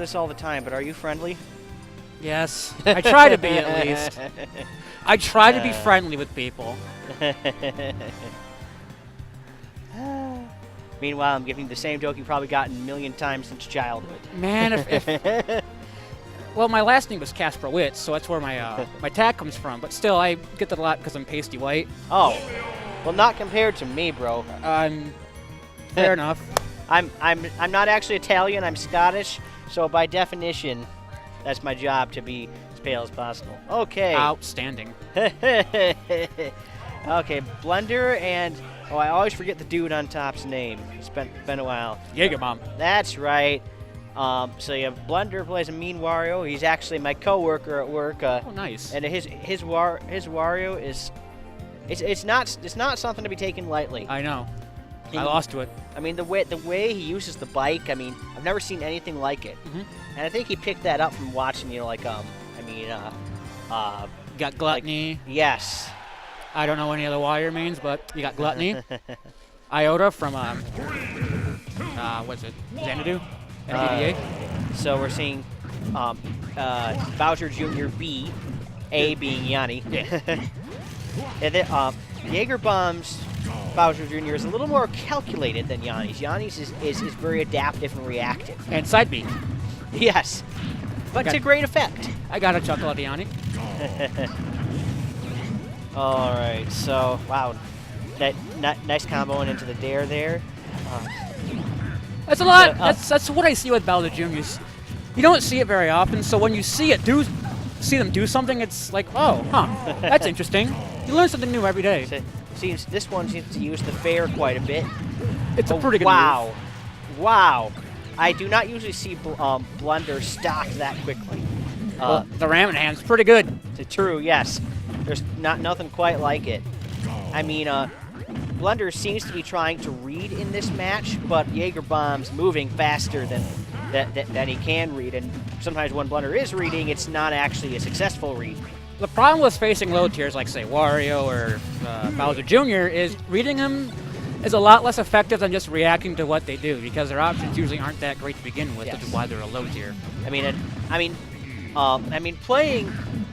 this all the time, but are you friendly? Yes. I try to be, at least. I try to be friendly with people. Meanwhile, I'm giving the same joke you've probably gotten a million times since childhood. Man, if well, my last name was Kasperwitz, so that's where my my tag comes from. But still, I get that a lot because I'm pasty white. Oh, well, not compared to me, bro. Fair enough. I'm not actually Italian. I'm Scottish, so by definition, that's my job to be as pale as possible. Okay. Outstanding. Okay, Blender and I always forget the dude on top's name. It's been a while. Yaegerbomb. That's right. So you have Blender plays a mean Wario. He's actually my coworker at work. Oh, nice. And his Wario is it's not something to be taken lightly. I know. I lost to it. I mean the way he uses the bike. I mean I've never seen anything like it. And I think he picked that up from watching Got Gluttony. Yes. I don't know any other Wario means, but you got Gluttony. Iota from what's it? Xanadu. NVDA. So we're seeing Bowser Jr. B, A being Yanni. And then Yaegerbomb's Bowser Jr. is a little more calculated than Yanni's. Yanni's is very adaptive and reactive. And side B. Yes, but to great effect. I got a chuckle at Yanni. All right, so wow, that nice comboing into the dare there. That's a lot. That's what I see with Bowser Jr. You don't see it very often, so when you see them do something, it's like, oh, huh, that's interesting. You learn something new every day. So, this one seems to use the fair quite a bit. It's a pretty good move. Wow. Wow. I do not usually see Blender stocked that quickly. Well, the Ramen Hand's pretty good. True, yes. There's nothing quite like it. I mean, Blender seems to be trying to read in this match, but Yaegerbomb's moving faster than he can read, and sometimes when Blender is reading, it's not actually a successful read. The problem with facing low tiers like, say, Wario or Bowser Jr. is reading them is a lot less effective than just reacting to what they do, because their options usually aren't that great to begin with, which is why they're a low tier.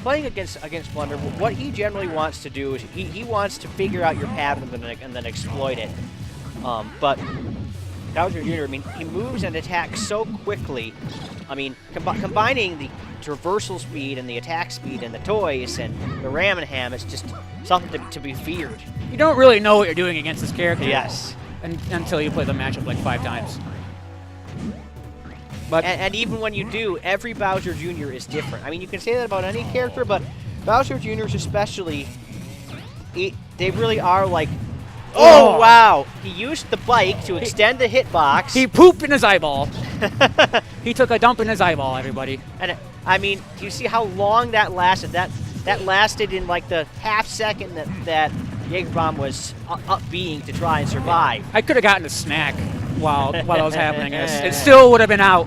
Playing against Blender, what he generally wants to do is he wants to figure out your pattern and then exploit it. But Bowser Jr., I mean, he moves and attacks so quickly. I mean, combining the traversal speed and the attack speed and the toys and the Ramen Ham, it's just something to be feared. You don't really know what you're doing against this character. Yes. Until you play the matchup like 5 times. But and even when you do, every Bowser Jr. is different. I mean, you can say that about any character, but Bowser Jr.'s especially, they really are like, oh, wow. He used the bike to extend the hitbox. He pooped in his eyeball. He took a dump in his eyeball, everybody. And I mean, do you see how long that lasted? That lasted in like the half second that Yaegerbomb was up being to try and survive. I could have gotten a snack while that was happening. It still would have been out.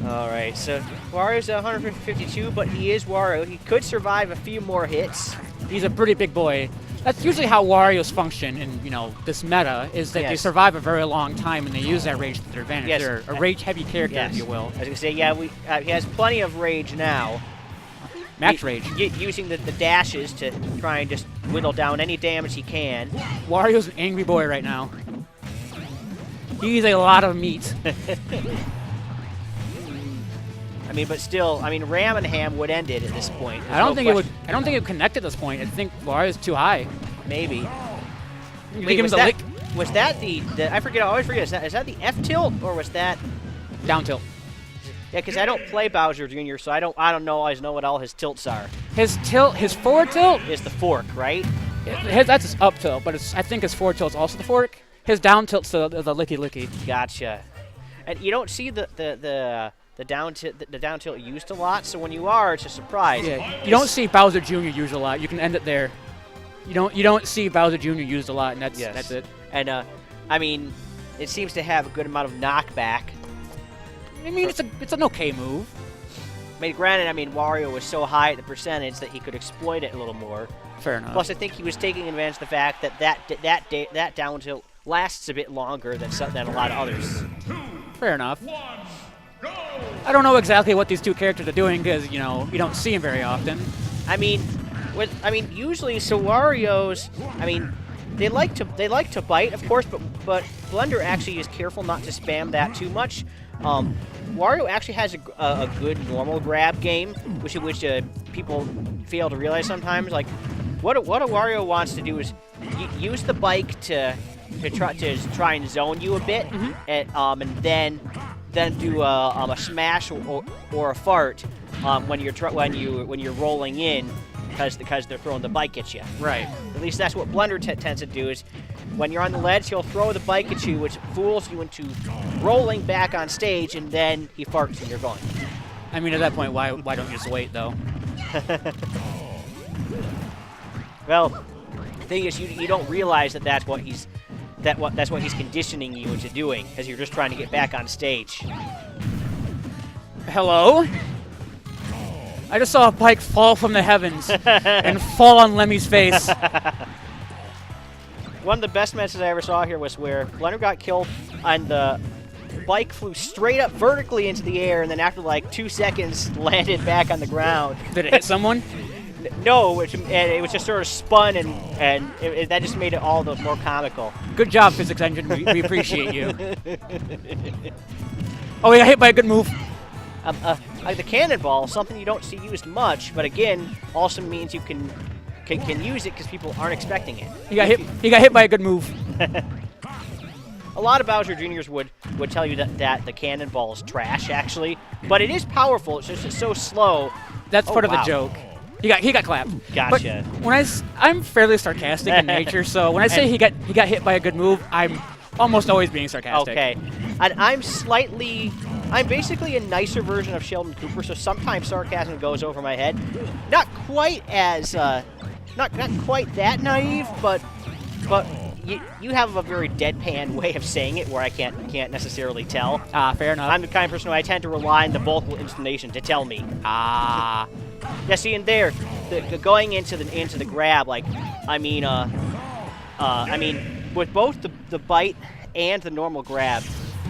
All right, so Wario's 152, but he is Wario. He could survive a few more hits. He's a pretty big boy. That's usually how Wario's function in this meta, is that they survive a very long time and they use that rage to their advantage. Yes. They're a rage-heavy character, if you will. I was gonna say, yeah, he has plenty of rage now. Max rage. Using the dashes to try and just whittle down any damage he can. Wario's an angry boy right now. He's a lot of meat. I mean, but still, I mean, Ramen Ham would end it at this point. I don't think it would connect at this point. I think Wario's too high. Maybe. Wait, was that the I forget? I always forget. Is that the F tilt or was that down tilt? Yeah, because I don't play Bowser Jr., so I don't always know what all his tilts are. His forward tilt is the fork, right? That's his up tilt, but I think his forward tilt is also the fork. His down tilt's the licky. Gotcha. And you don't see the down tilt used a lot, so when you are, it's a surprise. Yeah, you don't see Bowser Jr. used a lot. You can end it there. You don't see Bowser Jr. used a lot, and that's it. And I mean, it seems to have a good amount of knockback. I mean, it's an okay move. I mean, granted, I mean, Wario was so high at the percentage that he could exploit it a little more. Fair enough. Plus, I think he was taking advantage of the fact that that down tilt lasts a bit longer than a lot of others. Fair enough. I don't know exactly what these two characters are doing because, you know, you don't see them very often. I mean, usually, so Wario's, I mean, they like to bite, of course, but Blender actually is careful not to spam that too much. Wario actually has a good normal grab game, which people fail to realize sometimes. Like, what a Wario wants to do is use the bike to try and zone you a bit, and then do a smash or a fart when you're rolling in, because they're throwing the bike at you. Right. At least that's what Blender tends to do. Is when you're on the ledge, he'll throw the bike at you, which fools you into rolling back on stage, and then he farts and you're gone. I mean, at that point, why don't you just wait though? Well, the thing is, you don't realize that's what he's conditioning you into doing, because you're just trying to get back on stage. Hello? I just saw a bike fall from the heavens and fall on Lemmy's face. One of the best matches I ever saw here was where Blender got killed and the bike flew straight up vertically into the air, and then after like 2 seconds landed back on the ground. Did it hit someone? No, it was just sort of spun, and that just made it all the more comical. Good job, Physics Engine. We appreciate you. Oh, he got hit by a good move. Like the cannonball, something you don't see used much, but again, also means you can use it because people aren't expecting it. He got hit by a good move. A lot of Bowser Juniors would tell you that the cannonball is trash, actually, but it is powerful. It's just so slow. That's part of the joke. He got clapped. Gotcha. But when I'm fairly sarcastic in nature, so when I say he got hit by a good move, I'm almost always being sarcastic. Okay, and I'm basically a nicer version of Sheldon Cooper, so sometimes sarcasm goes over my head. Not quite as not quite that naive, but you have a very deadpan way of saying it where I can't necessarily tell. Fair enough. I'm the kind of person who I tend to rely on the vocal intonation to tell me. Yeah, see, and there, going into the grab, like, I mean, with both the bite and the normal grab,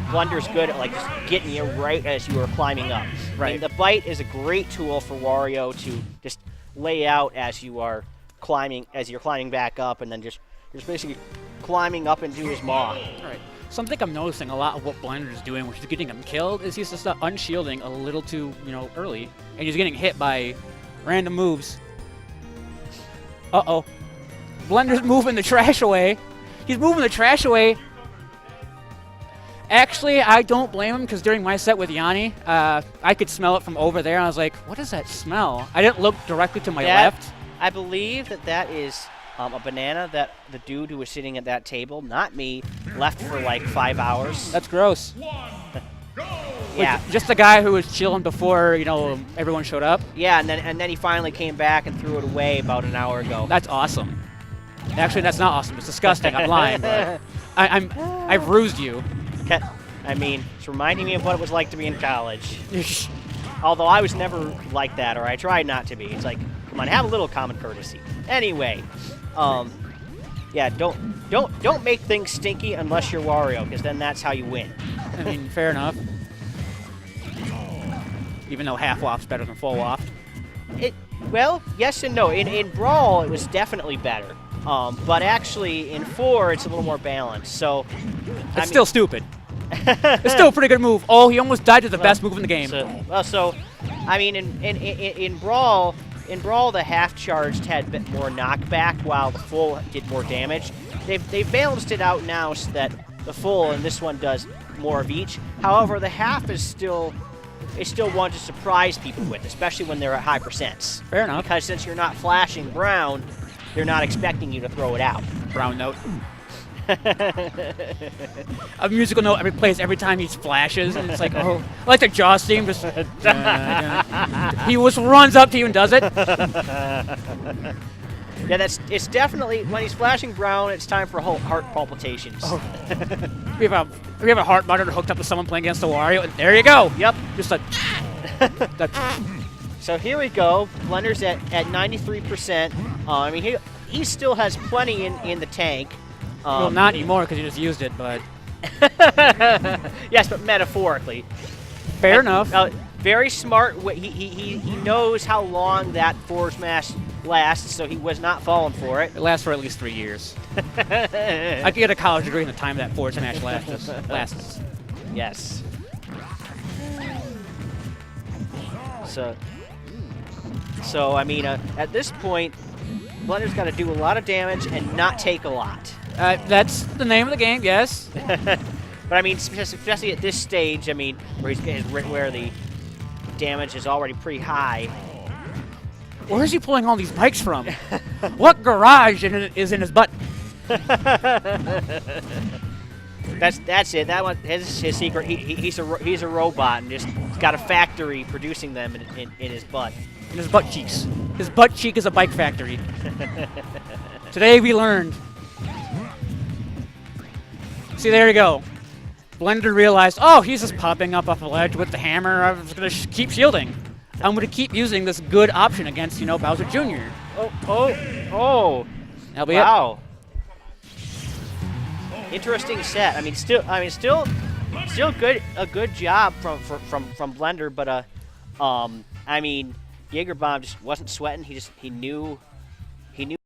Blender's good at like just getting you right as you are climbing up. Right. I mean, the bite is a great tool for Wario to just lay out as you're climbing back up, and then just basically climbing up into his maw. Right. Something I'm noticing a lot of what Blender is doing, which is getting him killed, is he's just unshielding a little too, early, and he's getting hit by random moves. Uh-oh. Blender's moving the trash away. He's moving the trash away. Actually, I don't blame him, because during my set with Yanni, I could smell it from over there, and I was like, what is that smell? I didn't look directly to my left. I believe that is a banana that the dude who was sitting at that table, not me, left for like 5 hours. That's gross. Yeah. Just the guy who was chilling before, everyone showed up? Yeah, and then he finally came back and threw it away about an hour ago. That's awesome. Actually, that's not awesome. It's disgusting. I'm lying, but I've rused you. I mean, it's reminding me of what it was like to be in college. Although I was never like that, or I tried not to be. It's like, come on, have a little common courtesy. Anyway, yeah, don't make things stinky unless you're Wario, because then that's how you win. I mean, fair enough. Even though half waft's better than full waft. Well, yes and no. In Brawl, it was definitely better. But actually, in 4, it's a little more balanced. So it's still stupid. It's still a pretty good move. Oh, he almost died to the best move in the game. So I mean, in Brawl, the half charged had a bit more knockback, while the full did more damage. They've balanced it out now so that the full and this one does more of each. However, the half is still one to surprise people with, especially when they're at high percents. Fair enough. Because since you're not flashing brown, they're not expecting you to throw it out. Brown note. A musical note plays every time he flashes, and it's like, oh, like the Jaws theme, just he just runs up to you and does it. Yeah, it's definitely, when he's flashing brown, it's time for heart palpitations. Oh. we have a heart monitor hooked up to someone playing against the Wario, and there you go. Yep. Just like. So here we go. Blender's at 93%. I mean, he still has plenty in the tank. Well, not anymore because you just used it, but yes, but metaphorically. fair enough. Very smart. He knows how long that forward smash lasts, so he was not falling for it. It lasts for at least 3 years. I could get a college degree in the time that forward smash lasts. Yes. So I mean, at this point, Blender's got to do a lot of damage and not take a lot. That's the name of the game, yes. But I mean, especially at this stage, I mean, where the damage is already pretty high. Where is he pulling all these bikes from? What garage is in his butt? That's it. That one is his secret. He's a robot and just got a factory producing them in his butt. In his butt cheeks. His butt cheek is a bike factory. Today we learned. See, there you go. Blender realized, oh, he's just popping up off a ledge with the hammer. I was going to keep shielding. I'm going to keep using this good option against, you know, Bowser Jr. Oh. That'll be Wow. Interesting set. I mean, still good. A good job from Blender, but I mean, Yaegerbomb just wasn't sweating. He knew